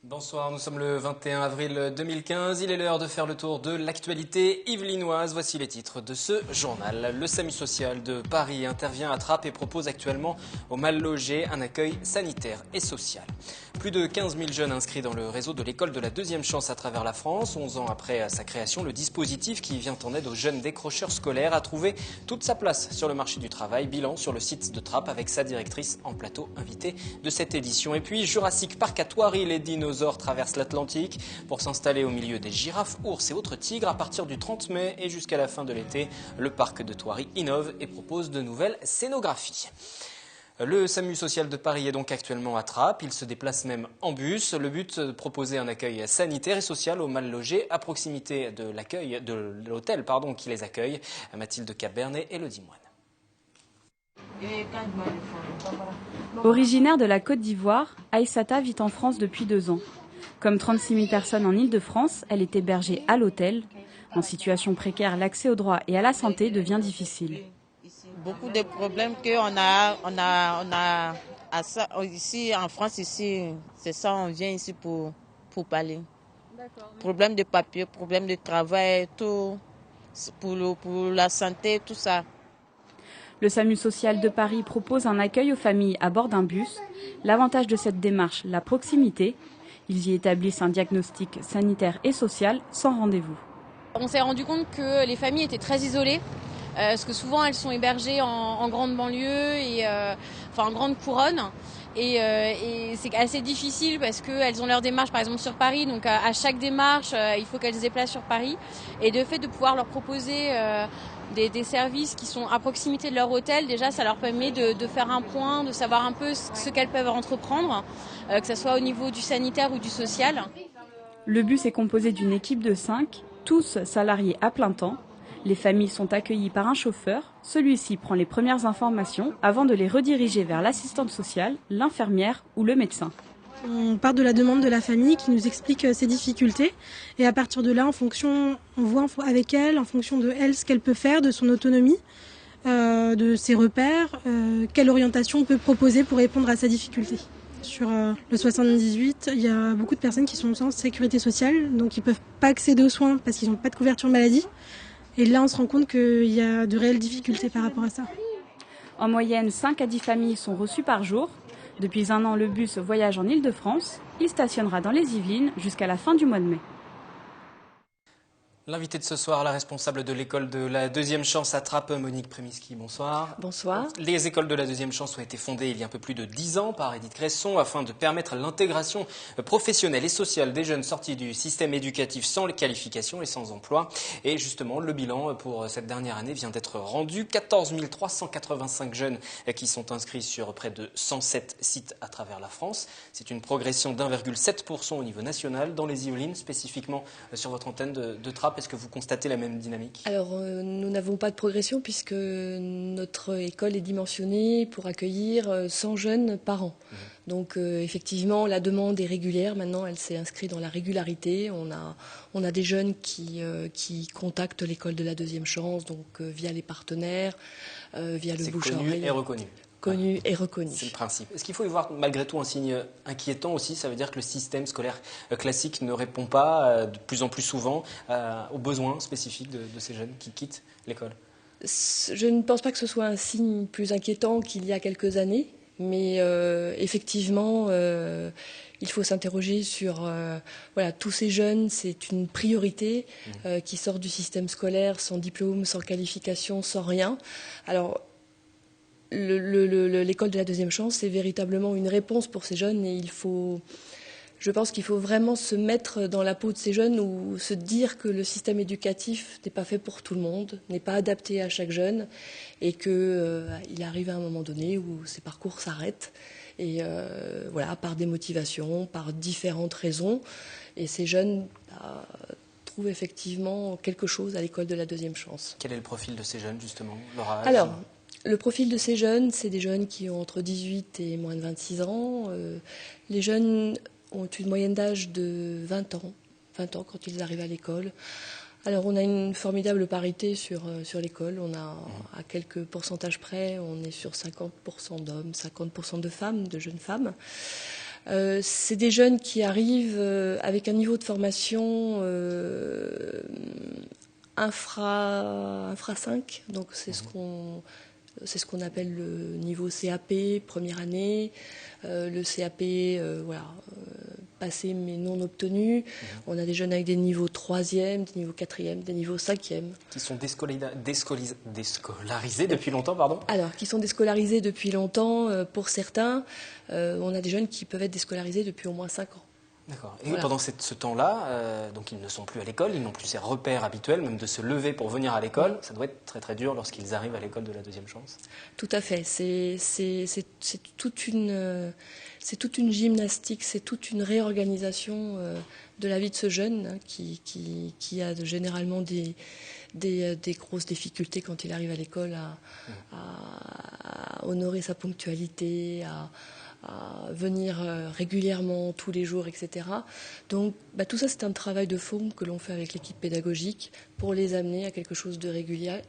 Bonsoir, nous sommes le 21 avril 2015. Il est l'heure de faire le tour de l'actualité yvelinoise. Voici les titres de ce journal. Le SAMU social de Paris intervient à Trappes et propose actuellement aux mal logés un accueil sanitaire et social. Plus de 15 000 jeunes inscrits dans le réseau de l'école de la deuxième chance à travers la France. 11 ans après sa création, le dispositif qui vient en aide aux jeunes décrocheurs scolaires a trouvé toute sa place sur le marché du travail. Bilan sur le site de Trappes avec sa directrice en plateau invitée de cette édition. Et puis Jurassic Park à Thoiry, les dinosaures traversent l'Atlantique pour s'installer au milieu des girafes, ours et autres tigres. À partir du 30 mai et jusqu'à la fin de l'été, le parc de Thoiry innove et propose de nouvelles scénographies. Le SAMU social de Paris est donc actuellement à Trappes. Il se déplace même en bus. Le but, proposer un accueil sanitaire et social aux mal logés à proximité de l'hôtel qui les accueille. Mathilde Cap-Bernet et Elodie Moine. Originaire de la Côte d'Ivoire, Aïssata vit en France depuis 2 ans. Comme 36 000 personnes en Île-de-France, elle est hébergée à l'hôtel. En situation précaire, l'accès aux droits et à la santé devient difficile. Beaucoup de problèmes qu'on a ici en France, c'est ça, on vient ici pour parler. Problème de papier, problème de travail, tout, pour la santé, tout ça. Le SAMU social de Paris propose un accueil aux familles à bord d'un bus. L'avantage de cette démarche, la proximité. Ils y établissent un diagnostic sanitaire et social sans rendez-vous. On s'est rendu compte que les familles étaient très isolées. Parce que souvent elles sont hébergées en grande banlieue et en grande couronne et c'est assez difficile parce qu'elles ont leur démarche par exemple sur Paris, donc à chaque démarche il faut qu'elles se déplacent sur Paris et de fait de pouvoir leur proposer des services qui sont à proximité de leur hôtel, déjà ça leur permet de faire un point, de savoir un peu ce qu'elles peuvent entreprendre, que ce soit au niveau du sanitaire ou du social. Le bus est composé d'une équipe de 5, tous salariés à plein temps. Les familles sont accueillies par un chauffeur. Celui-ci prend les premières informations avant de les rediriger vers l'assistante sociale, l'infirmière ou le médecin. On part de la demande de la famille qui nous explique ses difficultés. Et à partir de là, on voit avec elle, en fonction de elle, ce qu'elle peut faire, de son autonomie, de ses repères, quelle orientation on peut proposer pour répondre à sa difficulté. Sur le 78, il y a beaucoup de personnes qui sont sans sécurité sociale, donc ils ne peuvent pas accéder aux soins parce qu'ils n'ont pas de couverture maladie. Et là, on se rend compte qu'il y a de réelles difficultés par rapport à ça. En moyenne, 5 à 10 familles sont reçues par jour. Depuis 1 an, le bus voyage en Île-de-France. Il stationnera dans les Yvelines jusqu'à la fin du mois de mai. L'invité de ce soir, la responsable de l'école de la deuxième chance à Trappes, Monique Prémiski, bonsoir. Bonsoir. Les écoles de la deuxième chance ont été fondées il y a un peu plus de 10 ans par Edith Cresson afin de permettre l'intégration professionnelle et sociale des jeunes sortis du système éducatif sans les qualifications et sans emploi. Et justement, le bilan pour cette dernière année vient d'être rendu. 14 385 jeunes qui sont inscrits sur près de 107 sites à travers la France. C'est une progression d'1,7% au niveau national dans les Yvelines, spécifiquement sur votre antenne de Trappes. Est-ce que vous constatez la même dynamique ? Alors, nous n'avons pas de progression puisque notre école est dimensionnée pour accueillir 100 jeunes par an. Donc, effectivement, la demande est régulière. Maintenant, elle s'est inscrite dans la régularité. On a des jeunes qui contactent l'école de la deuxième chance, donc via les partenaires, via le bouche-à-oreille. C'est connu et reconnu. Connu et reconnu. C'est le principe. Est-ce qu'il faut y voir malgré tout un signe inquiétant aussi ? Ça veut dire que le système scolaire classique ne répond pas de plus en plus souvent aux besoins spécifiques de ces jeunes qui quittent l'école ? Je ne pense pas que ce soit un signe plus inquiétant qu'il y a quelques années, mais effectivement, il faut s'interroger sur tous ces jeunes, c'est une priorité qui sortent du système scolaire sans diplôme, sans qualification, sans rien. Alors, l'école de la deuxième chance, c'est véritablement une réponse pour ces jeunes et je pense qu'il faut vraiment se mettre dans la peau de ces jeunes ou se dire que le système éducatif n'est pas fait pour tout le monde, n'est pas adapté à chaque jeune et qu'il arrive à un moment donné où ces parcours s'arrêtent et par démotivation, par différentes raisons. Et ces jeunes trouvent effectivement quelque chose à l'école de la deuxième chance. Quel est le profil de ces jeunes justement, leur âge ? Alors, le profil de ces jeunes, c'est des jeunes qui ont entre 18 et moins de 26 ans. Les jeunes ont une moyenne d'âge de 20 ans quand ils arrivent à l'école. Alors, on a une formidable parité sur l'école. On a, à quelques pourcentages près, on est sur 50% d'hommes, 50% de femmes, de jeunes femmes. C'est des jeunes qui arrivent avec un niveau de formation infra 5. Donc, c'est ce qu'on appelle le niveau CAP, première année. Le CAP, passé mais non obtenu. On a des jeunes avec des niveaux 3e, des niveaux 4e, des niveaux 5e. Qui sont déscolarisés depuis longtemps, pardon ? Alors, qui sont déscolarisés depuis longtemps, pour certains. On a des jeunes qui peuvent être déscolarisés depuis au moins 5 ans. D'accord. Et pendant ce temps-là, donc ils ne sont plus à l'école, ils n'ont plus ces repères habituels, même de se lever pour venir à l'école. Ça doit être très très dur lorsqu'ils arrivent à l'école de la deuxième chance. Tout à fait. C'est toute une gymnastique, c'est toute une réorganisation de la vie de ce jeune, hein, qui a généralement des grosses difficultés quand il arrive à l'école à honorer sa ponctualité, à venir régulièrement, tous les jours, etc. Donc tout ça, c'est un travail de fond que l'on fait avec l'équipe pédagogique pour les amener à quelque chose de régulier,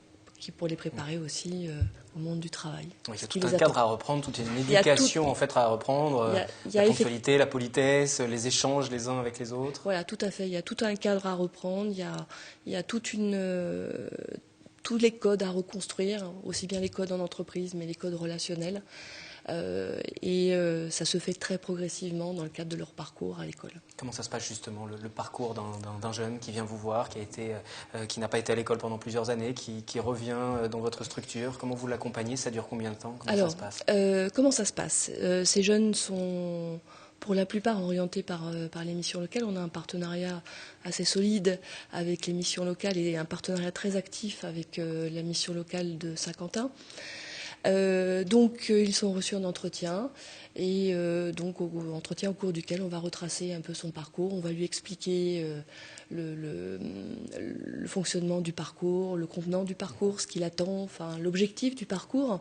pour les préparer aussi au monde du travail. Oui, il y a tout un cadre à reprendre, toute une éducation en fait à reprendre, la ponctualité, la politesse, les échanges les uns avec les autres. Voilà, tout à fait. Il y a tout un cadre à reprendre, il y a tous les codes à reconstruire, aussi bien les codes en entreprise, mais les codes relationnels. Ça se fait très progressivement dans le cadre de leur parcours à l'école. Comment ça se passe justement, le parcours d'un jeune qui vient vous voir, qui n'a pas été à l'école pendant plusieurs années, qui revient dans votre structure? Comment vous l'accompagnez? Ça dure combien de temps? Comment ça se passe? Ces jeunes sont pour la plupart orientés par les missions locales. On a un partenariat assez solide avec les missions locales et un partenariat très actif avec la mission locale de Saint-Quentin. Donc ils sont reçus en entretien et donc entretien au cours duquel on va retracer un peu son parcours, on va lui expliquer le fonctionnement du parcours, le contenant du parcours, ce qu'il attend, enfin l'objectif du parcours.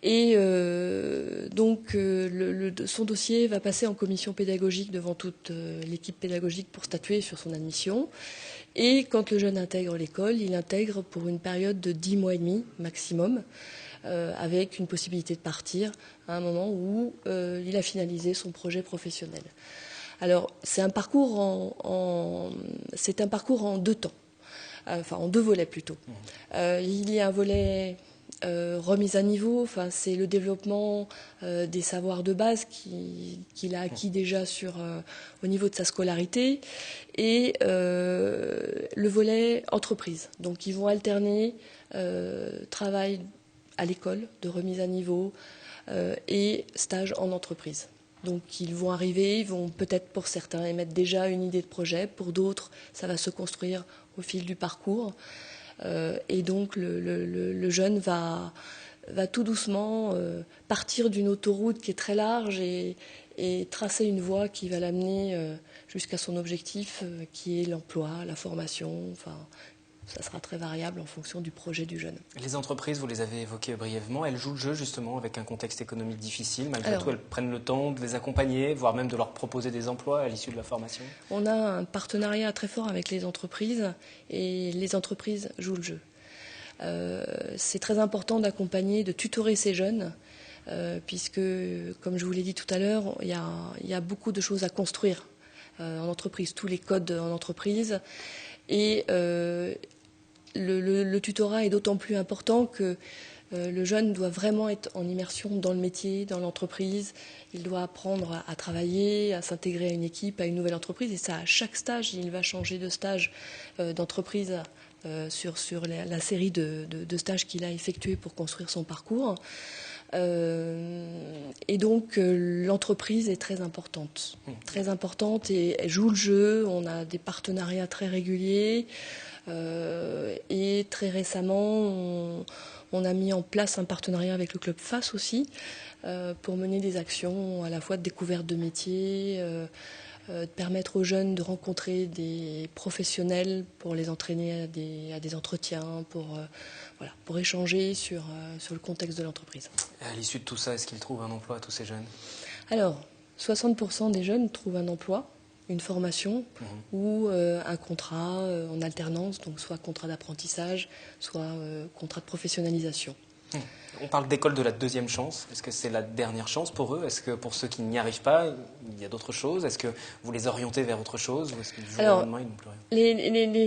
Et son dossier va passer en commission pédagogique devant toute l'équipe pédagogique pour statuer sur son admission. Et quand le jeune intègre l'école, il intègre pour une période de 10 mois et demi maximum. Avec une possibilité de partir à un moment où il a finalisé son projet professionnel. Alors, c'est un parcours en 2 temps, enfin en 2 volets plutôt. Il y a un volet remise à niveau, enfin c'est le développement des savoirs de base qu'il a acquis déjà au niveau de sa scolarité, et le volet entreprise. Donc, ils vont alterner travail à l'école de remise à niveau et stage en entreprise. Donc ils vont arriver, ils vont peut-être pour certains émettre déjà une idée de projet, pour d'autres ça va se construire au fil du parcours. Et donc le jeune va tout doucement partir d'une autoroute qui est très large et tracer une voie qui va l'amener jusqu'à son objectif qui est l'emploi, la formation, enfin. Ça sera très variable en fonction du projet du jeune. Les entreprises, vous les avez évoquées brièvement, elles jouent le jeu justement avec un contexte économique difficile. Malgré tout, elles prennent le temps de les accompagner, voire même de leur proposer des emplois à l'issue de la formation. On a un partenariat très fort avec les entreprises et les entreprises jouent le jeu. C'est très important d'accompagner, de tutorer ces jeunes puisque, comme je vous l'ai dit tout à l'heure, il y a beaucoup de choses à construire en entreprise, tous les codes en entreprise. Et le tutorat est d'autant plus important que le jeune doit vraiment être en immersion dans le métier, dans l'entreprise. Il doit apprendre à travailler, à s'intégrer à une équipe, à une nouvelle entreprise. Et ça, à chaque stage, il va changer de stage d'entreprise sur la série de stages qu'il a effectués pour construire son parcours. Et donc l'entreprise est très importante et elle joue le jeu. On a des partenariats très réguliers et très récemment on a mis en place un partenariat avec le club FAS aussi pour mener des actions à la fois de découverte de métiers, de permettre aux jeunes de rencontrer des professionnels pour les entraîner à des entretiens, pour échanger sur le contexte de l'entreprise. À l'issue de tout ça, est-ce qu'ils trouvent un emploi, tous ces jeunes? Alors, 60% des jeunes trouvent un emploi une formation ou un contrat en alternance, donc soit contrat d'apprentissage, soit contrat de professionnalisation. On parle d'école de la deuxième chance. Est-ce que c'est la dernière chance pour eux? Est-ce que pour ceux qui n'y arrivent pas, il y a d'autres choses? Est-ce que vous les orientez vers autre chose? Ou est-ce que du jour au lendemain, ils n'ont plus rien?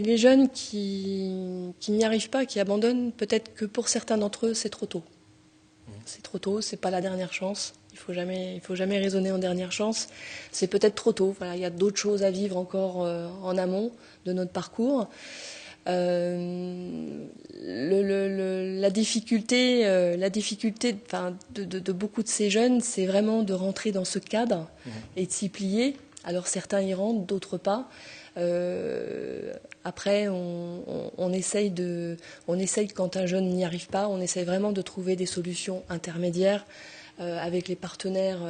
Les jeunes qui n'y arrivent pas, qui abandonnent, peut-être que pour certains d'entre eux, c'est trop tôt. C'est trop tôt, c'est pas la dernière chance. Il faut jamais raisonner en dernière chance. C'est peut-être trop tôt. Voilà, il y a d'autres choses à vivre encore en amont de notre parcours. La difficulté de beaucoup de ces jeunes, c'est vraiment de rentrer dans ce cadre et de s'y plier. Alors certains y rentrent, d'autres pas. Après, on essaye quand un jeune n'y arrive pas, on essaye vraiment de trouver des solutions intermédiaires avec les partenaires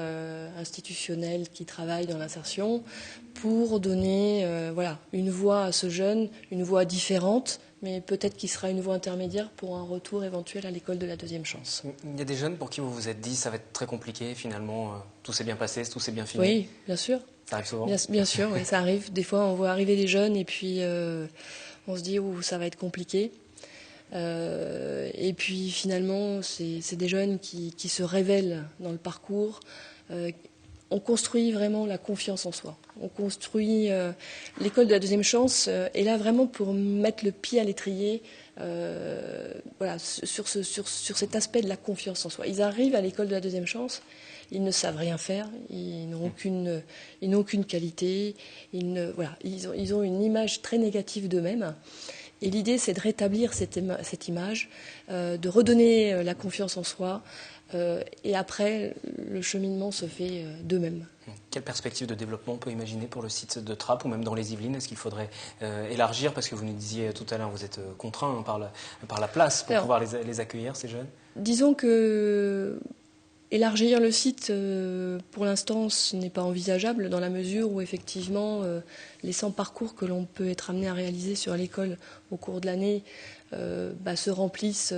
institutionnels qui travaillent dans l'insertion pour donner une voie à ce jeune, une voie différente, mais peut-être qu'il sera une voie intermédiaire pour un retour éventuel à l'école de la deuxième chance. Il y a des jeunes pour qui vous vous êtes dit ça va être très compliqué, finalement tout s'est bien passé, tout s'est bien fini? Oui, bien sûr. Ça arrive souvent? Bien sûr, oui, ça arrive. Des fois, on voit arriver des jeunes et puis on se dit ça va être compliqué. Et puis finalement, c'est des jeunes qui se révèlent dans le parcours. On construit vraiment la confiance en soi. On construit l'école de la deuxième chance est là vraiment pour mettre le pied à l'étrier sur cet aspect de la confiance en soi. Ils arrivent à l'école de la deuxième chance, ils ne savent rien faire, ils n'ont aucune qualité, ils ont une image très négative d'eux-mêmes. Et l'idée, c'est de rétablir cette image, de redonner la confiance en soi. Et après, le cheminement se fait d'eux-mêmes. Quelle perspective de développement on peut imaginer pour le site de Trappes ou même dans les Yvelines? Est-ce qu'il faudrait élargir? Parce que vous nous disiez tout à l'heure, vous êtes contraint par la place pour pouvoir les accueillir, ces jeunes. Disons que élargir le site, pour l'instant, ce n'est pas envisageable dans la mesure où, effectivement, les 100 parcours que l'on peut être amené à réaliser sur l'école au cours de l'année se remplissent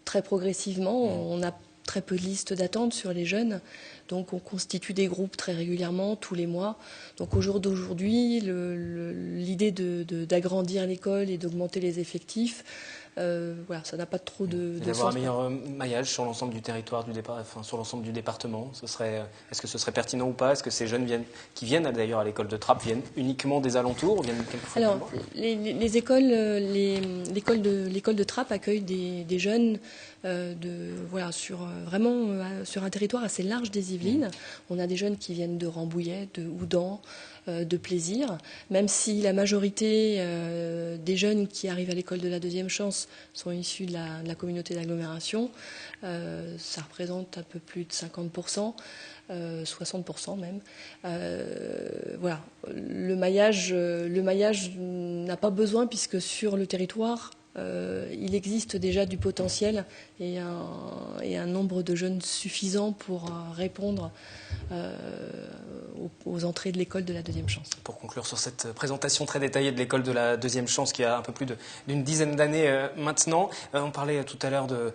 très progressivement. On a très peu de listes d'attente sur les jeunes. Donc on constitue des groupes très régulièrement, tous les mois. Donc au jour d'aujourd'hui, l'idée d'agrandir l'école et d'augmenter les effectifs, ça n'a pas trop de sens. D'avoir un meilleur maillage sur l'ensemble du territoire, sur l'ensemble du département, est-ce que ce serait pertinent ou pas? Est-ce que ces jeunes qui viennent d'ailleurs à l'école de Trappes viennent uniquement des alentours ou viennent quelquefois? Alors, l'école de Trappes accueille des jeunes sur un territoire assez large des Yvelines. On a des jeunes qui viennent de Rambouillet, de Houdan, de Plaisir, même si la majorité des jeunes qui arrivent à l'école de la deuxième chance sont issus de la communauté d'agglomération. Ça représente un peu plus de 50%. 60% même. Le maillage n'a pas besoin puisque sur le territoire, il existe déjà du potentiel et un nombre de jeunes suffisant pour répondre aux entrées de l'école de la deuxième chance. Pour conclure sur cette présentation très détaillée de l'école de la deuxième chance qui a un peu plus d'une dizaine d'années maintenant, on parlait tout à l'heure de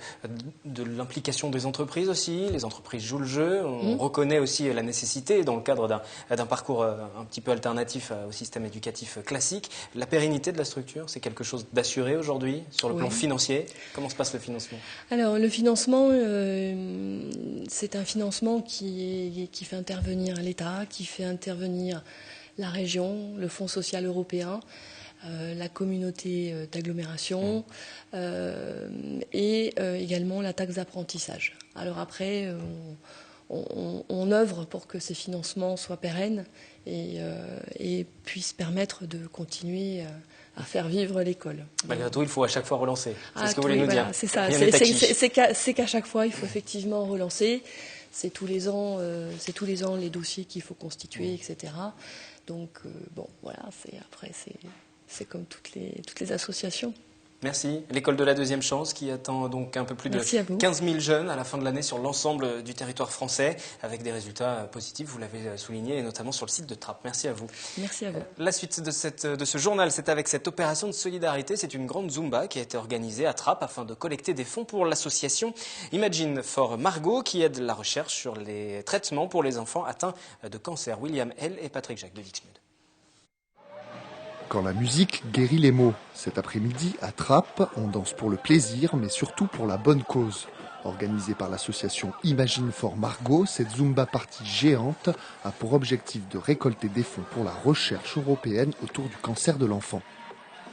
l'implication des entreprises aussi. Les entreprises jouent le jeu. On reconnaît aussi la nécessité, dans le cadre d'un parcours un petit peu alternatif au système éducatif classique. La pérennité de la structure, c'est quelque chose d'assuré aujourd'hui sur le plan financier. Comment se passe le financement? Alors le financement, c'est un financement qui fait intervenir l'État, qui fait intervenir la région, le Fonds social européen, la communauté d'agglomération et également la taxe d'apprentissage. Alors après, on œuvre pour que ces financements soient pérennes et puissent permettre de continuer à faire vivre l'école. Malgré tout, il faut à chaque fois relancer. C'est ce que vous voulez nous dire. C'est ça. C'est qu'à chaque fois, il faut effectivement relancer. C'est tous les ans les dossiers qu'il faut constituer, etc. Donc c'est comme toutes les associations. Merci. L'école de la deuxième chance qui attend donc un peu plus de 15 000 jeunes à la fin de l'année sur l'ensemble du territoire français avec des résultats positifs, vous l'avez souligné, et notamment sur le site de Trappes. Merci à vous. Merci à vous. La suite de ce journal, c'est avec cette opération de solidarité. C'est une grande Zumba qui a été organisée à Trappes afin de collecter des fonds pour l'association Imagine for Margot qui aide la recherche sur les traitements pour les enfants atteints de cancer. William L. et Patrick Jacques de Dixmude. Quand la musique guérit les maux. Cet après-midi, à Trappes, on danse pour le plaisir, mais surtout pour la bonne cause. Organisée par l'association Imagine for Margot, cette Zumba party géante a pour objectif de récolter des fonds pour la recherche européenne autour du cancer de l'enfant.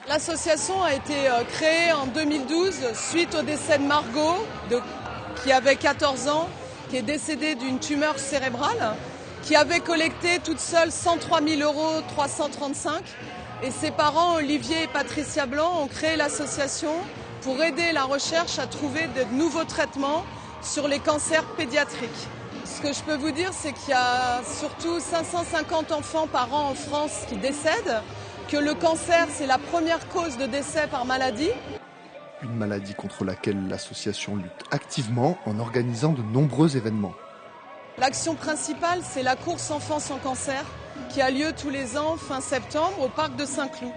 L'association a été créée en 2012 suite au décès de Margot, qui avait 14 ans, qui est décédée d'une tumeur cérébrale, qui avait collecté toute seule 103 335 €. Et ses parents, Olivier et Patricia Blanc, ont créé l'association pour aider la recherche à trouver de nouveaux traitements sur les cancers pédiatriques. Ce que je peux vous dire, c'est qu'il y a surtout 550 enfants par an en France qui décèdent, que le cancer, c'est la première cause de décès par maladie. Une maladie contre laquelle l'association lutte activement en organisant de nombreux événements. L'action principale, c'est la course Enfants sans cancer, qui a lieu tous les ans fin septembre au parc de Saint-Cloud.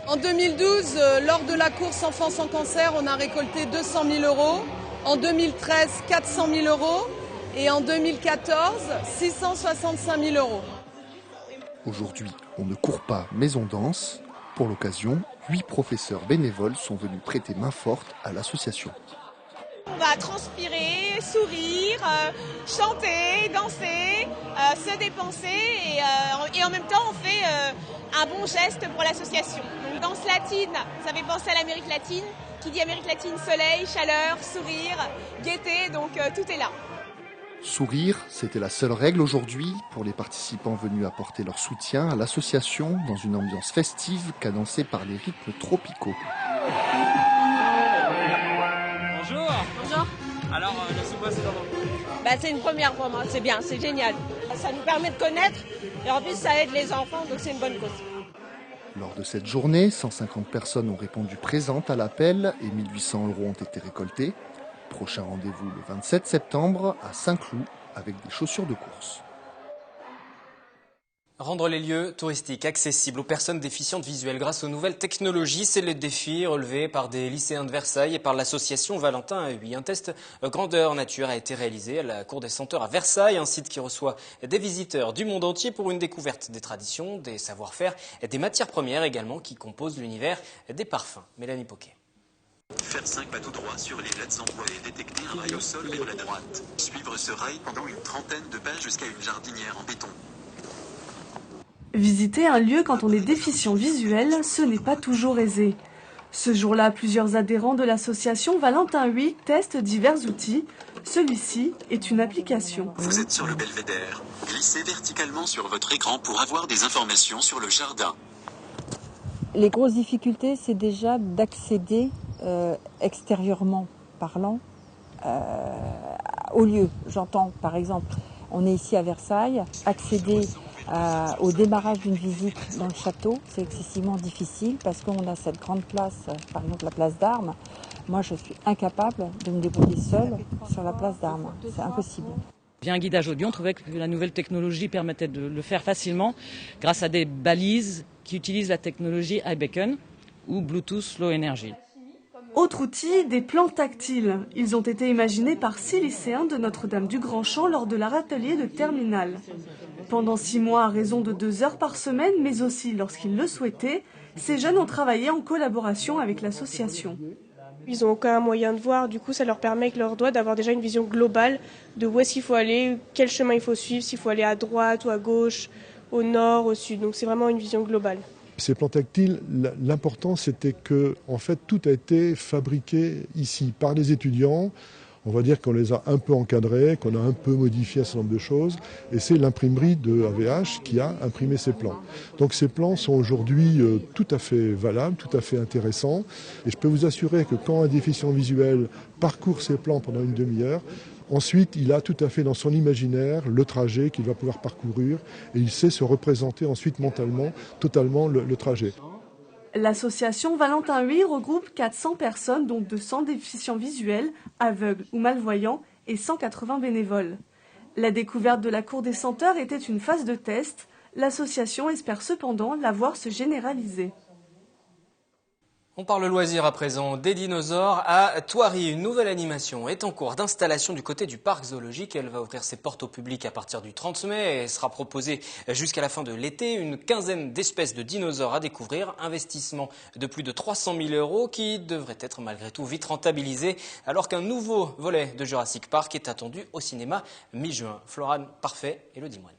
En 2012, lors de la course Enfants sans cancer, on a récolté 200 000 €. En 2013, 400 000 €. Et en 2014, 665 000 €. Aujourd'hui, on ne court pas, mais on danse. Pour l'occasion, 8 professeurs bénévoles sont venus prêter main forte à l'association. On va transpirer, sourire, chanter, danser, se dépenser et en même temps on fait un bon geste pour l'association. Donc danse latine, ça fait penser à l'Amérique latine. Qui dit Amérique latine, soleil, chaleur, sourire, gaieté, donc tout est là. Sourire, c'était la seule règle aujourd'hui pour les participants venus apporter leur soutien à l'association dans une ambiance festive cadencée par les rythmes tropicaux. Bonjour. Bonjour. Alors, la Zumba, c'est comment? C'est une première pour moi, c'est bien, c'est génial. Ça nous permet de connaître et en plus ça aide les enfants, donc c'est une bonne cause. Lors de cette journée, 150 personnes ont répondu présentes à l'appel et 1 800 € ont été récoltés. Prochain rendez-vous le 27 septembre à Saint-Cloud avec des chaussures de course. Rendre les lieux touristiques accessibles aux personnes déficientes visuelles grâce aux nouvelles technologies, c'est le défi relevé par des lycéens de Versailles et par l'association Valentin à Huy. Un test grandeur nature a été réalisé à la Cour des Senteurs à Versailles, un site qui reçoit des visiteurs du monde entier pour une découverte des traditions, des savoir-faire et des matières premières également qui composent l'univers des parfums. Mélanie Poquet. Faire 5 pas tout droit sur les plates en bois et détecter un rail au sol sur la droite. Suivre ce rail pendant une trentaine de pas jusqu'à une jardinière en béton. Visiter un lieu quand on est déficient visuel, ce n'est pas toujours aisé. Ce jour-là, plusieurs adhérents de l'association Valentin Huy testent divers outils. Celui-ci est une application. Vous êtes sur le belvédère. Glissez verticalement sur votre écran pour avoir des informations sur le jardin. Les grosses difficultés, c'est déjà d'accéder extérieurement parlant au lieu. J'entends par exemple, on est ici à Versailles, accéder au démarrage d'une visite dans le château, c'est excessivement difficile parce qu'on a cette grande place, par exemple la place d'Armes. Moi, je suis incapable de me débrouiller seule sur la place d'Armes. C'est impossible. Via un guidage audio, on trouvait que la nouvelle technologie permettait de le faire facilement grâce à des balises qui utilisent la technologie iBeacon ou Bluetooth Low Energy. Autre outil, des plans tactiles. Ils ont été imaginés par 6 lycéens de Notre-Dame-du-Grand-Champ lors de leur atelier de terminale. Pendant 6 mois, à raison de 2 heures par semaine, mais aussi lorsqu'ils le souhaitaient, ces jeunes ont travaillé en collaboration avec l'association. Ils n'ont aucun moyen de voir, du coup ça leur permet avec leurs doigts d'avoir déjà une vision globale de où est-ce qu'il faut aller, quel chemin il faut suivre, s'il faut aller à droite ou à gauche, au nord, au sud. Donc c'est vraiment une vision globale. Ces plans tactiles, l'important c'était que en fait, tout a été fabriqué ici par les étudiants. On va dire qu'on les a un peu encadrés, qu'on a un peu modifié un certain nombre de choses. Et c'est l'imprimerie de AVH qui a imprimé ces plans. Donc ces plans sont aujourd'hui tout à fait valables, tout à fait intéressants. Et je peux vous assurer que quand un déficient visuel parcourt ces plans pendant une demi-heure, ensuite, il a tout à fait dans son imaginaire le trajet qu'il va pouvoir parcourir et il sait se représenter ensuite mentalement totalement le trajet. L'association Valentin VIII regroupe 400 personnes, dont 200 déficients visuels, aveugles ou malvoyants, et 180 bénévoles. La découverte de la cour des senteurs était une phase de test. L'association espère cependant la voir se généraliser. On parle loisir à présent des dinosaures. À Thoiry, une nouvelle animation est en cours d'installation du côté du parc zoologique. Elle va ouvrir ses portes au public à partir du 30 mai et sera proposée jusqu'à la fin de l'été. Une quinzaine d'espèces de dinosaures à découvrir. Investissement de plus de 300 000 € qui devrait être malgré tout vite rentabilisé alors qu'un nouveau volet de Jurassic Park est attendu au cinéma mi-juin. Florane Parfait et Elodie Moine.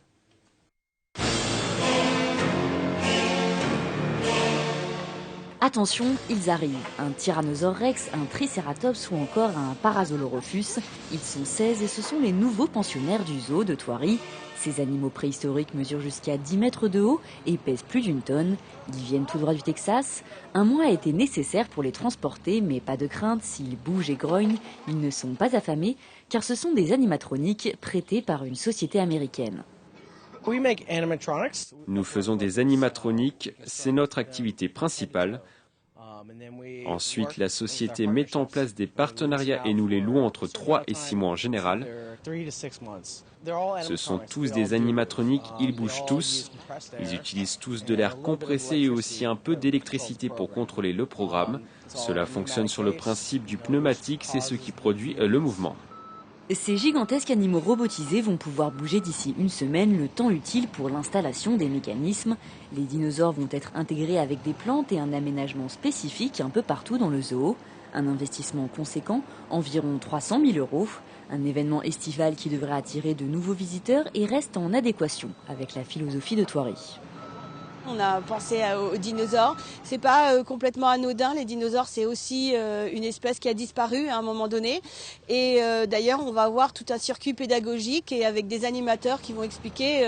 Attention, ils arrivent. Un Tyrannosaure Rex, un Triceratops ou encore un Parasaurolophus. Ils sont 16 et ce sont les nouveaux pensionnaires du zoo de Thoiry. Ces animaux préhistoriques mesurent jusqu'à 10 mètres de haut et pèsent plus d'1 tonne. Ils viennent tout droit du Texas. Un mois a été nécessaire pour les transporter, mais pas de crainte, s'ils bougent et grognent, ils ne sont pas affamés, car ce sont des animatroniques prêtés par une société américaine. Nous faisons des animatroniques, c'est notre activité principale. Ensuite, la société met en place des partenariats et nous les louons entre 3 et 6 mois en général. Ce sont tous des animatroniques, ils bougent tous, ils utilisent tous de l'air compressé et aussi un peu d'électricité pour contrôler le programme. Cela fonctionne sur le principe du pneumatique, c'est ce qui produit le mouvement. Ces gigantesques animaux robotisés vont pouvoir bouger d'ici 1 semaine, le temps utile pour l'installation des mécanismes. Les dinosaures vont être intégrés avec des plantes et un aménagement spécifique un peu partout dans le zoo. Un investissement conséquent, environ 300 000 €. Un événement estival qui devrait attirer de nouveaux visiteurs et reste en adéquation avec la philosophie de Thoiry. On a pensé aux dinosaures. C'est pas complètement anodin. Les dinosaures, c'est aussi une espèce qui a disparu à un moment donné. Et d'ailleurs, on va avoir tout un circuit pédagogique et avec des animateurs qui vont expliquer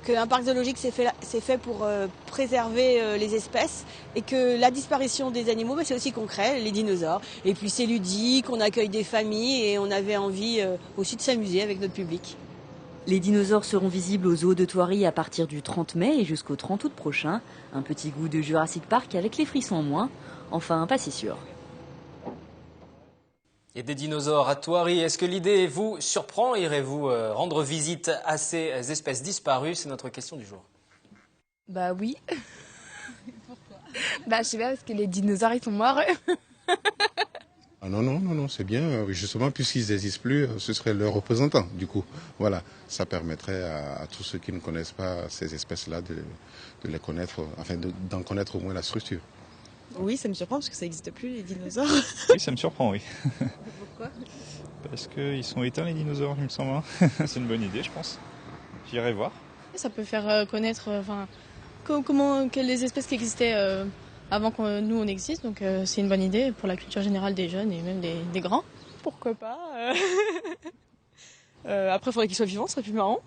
qu'un parc zoologique c'est fait pour préserver les espèces et que la disparition des animaux, c'est aussi concret, les dinosaures. Et puis c'est ludique, on accueille des familles et on avait envie aussi de s'amuser avec notre public. Les dinosaures seront visibles au zoo de Thoiry à partir du 30 mai et jusqu'au 30 août prochain. Un petit goût de Jurassic Park avec les frissons en moins. Enfin, pas si sûr. Et des dinosaures à Thoiry, est-ce que l'idée vous surprend? Irez-vous rendre visite à ces espèces disparues? C'est notre question du jour. Bah oui. Pourquoi? Je sais pas, parce que les dinosaures ils sont morts. Ah non, c'est bien. Justement, puisqu'ils n'existent plus, ce serait leurs représentants, du coup. Voilà, ça permettrait à tous ceux qui ne connaissent pas ces espèces-là de les connaître, enfin d'en connaître au moins la structure. Oui, ça me surprend parce que ça n'existe plus, les dinosaures. Oui, ça me surprend, oui. Pourquoi? Parce qu'ils sont éteints, les dinosaures, il me semble. C'est une bonne idée, je pense. J'irai voir. Ça peut faire connaître les espèces qui existaient avant que nous on existe, donc c'est une bonne idée pour la culture générale des jeunes et même des grands. Pourquoi pas Après, il faudrait qu'ils soient vivants, ce serait plus marrant.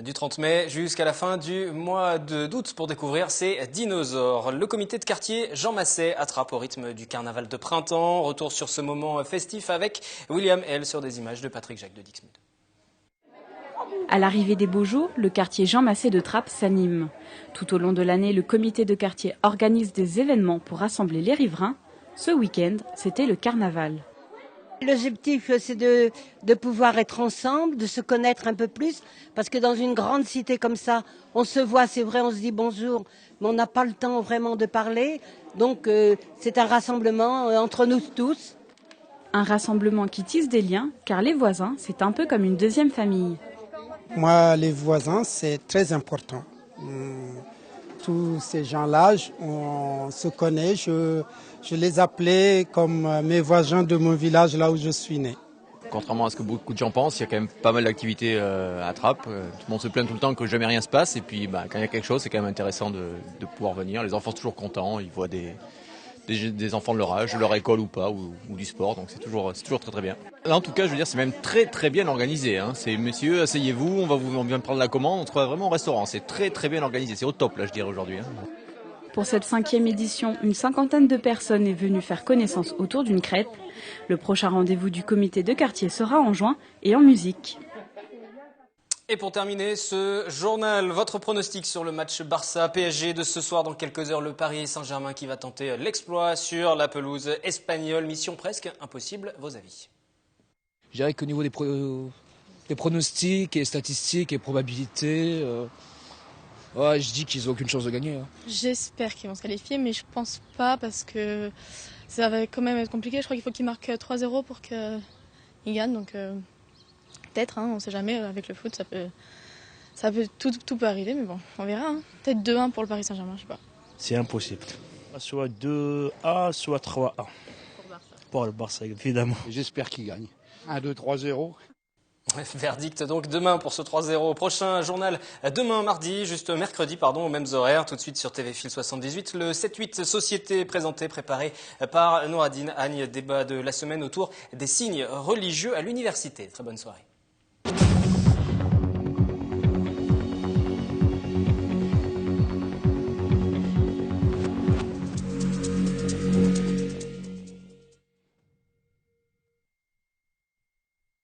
Du 30 mai jusqu'à la fin du mois d'août pour découvrir ces dinosaures. Le comité de quartier Jean Massé attrape au rythme du carnaval de printemps. Retour sur ce moment festif avec William L sur des images de Patrick Jacques de Dixmude. À l'arrivée des beaux jours, le quartier Jean Massé de Trappes s'anime. Tout au long de l'année, le comité de quartier organise des événements pour rassembler les riverains. Ce week-end, c'était le carnaval. L'objectif, c'est de pouvoir être ensemble, de se connaître un peu plus, parce que dans une grande cité comme ça, on se voit, c'est vrai, on se dit bonjour, mais on n'a pas le temps vraiment de parler. Donc c'est un rassemblement entre nous tous. Un rassemblement qui tisse des liens, car les voisins, c'est un peu comme une deuxième famille. Moi, les voisins, c'est très important. Tous ces gens-là, on se connaît. Je les appelais comme mes voisins de mon village, là où je suis né. Contrairement à ce que beaucoup de gens pensent, il y a quand même pas mal d'activités à Trappes. Tout le monde se plaint tout le temps que jamais rien se passe. Et puis quand il y a quelque chose, c'est quand même intéressant de pouvoir venir. Les enfants sont toujours contents, ils voient des enfants de leur âge, de leur école ou pas, ou du sport. Donc c'est toujours très très bien. Là, en tout cas, je veux dire, c'est même très très bien organisé. C'est messieurs, asseyez-vous, on vient de prendre la commande, on se trouve vraiment au restaurant. C'est très très bien organisé, c'est au top là, je dirais aujourd'hui. Pour cette 5e édition, une cinquantaine de personnes est venue faire connaissance autour d'une crêpe. Le prochain rendez-vous du comité de quartier sera en juin et en musique. Et pour terminer ce journal, votre pronostic sur le match Barça-PSG de ce soir. Dans quelques heures, le Paris Saint-Germain qui va tenter l'exploit sur la pelouse espagnole. Mission presque impossible, vos avis? Je dirais qu'au niveau des pronostics et statistiques et probabilités, je dis qu'ils n'ont aucune chance de gagner. Hein. J'espère qu'ils vont se qualifier, mais je pense pas parce que ça va quand même être compliqué. Je crois qu'il faut qu'ils marquent 3-0 pour qu'ils gagnent. Donc peut-être, on ne sait jamais. Avec le foot, tout peut arriver, mais bon, on verra. Hein. Peut-être 2-1 pour le Paris Saint-Germain, je sais pas. C'est impossible. Soit 2-A, soit 3-A. Pour le Barça, évidemment. J'espère qu'il gagne. 1-2-3-0. Verdict donc demain pour ce 3-0. Prochain journal demain mercredi, aux mêmes horaires. Tout de suite sur TV Fil 78, le 7-8 Société préparé par Nouradine Agne. Débat de la semaine autour des signes religieux à l'université. Très bonne soirée.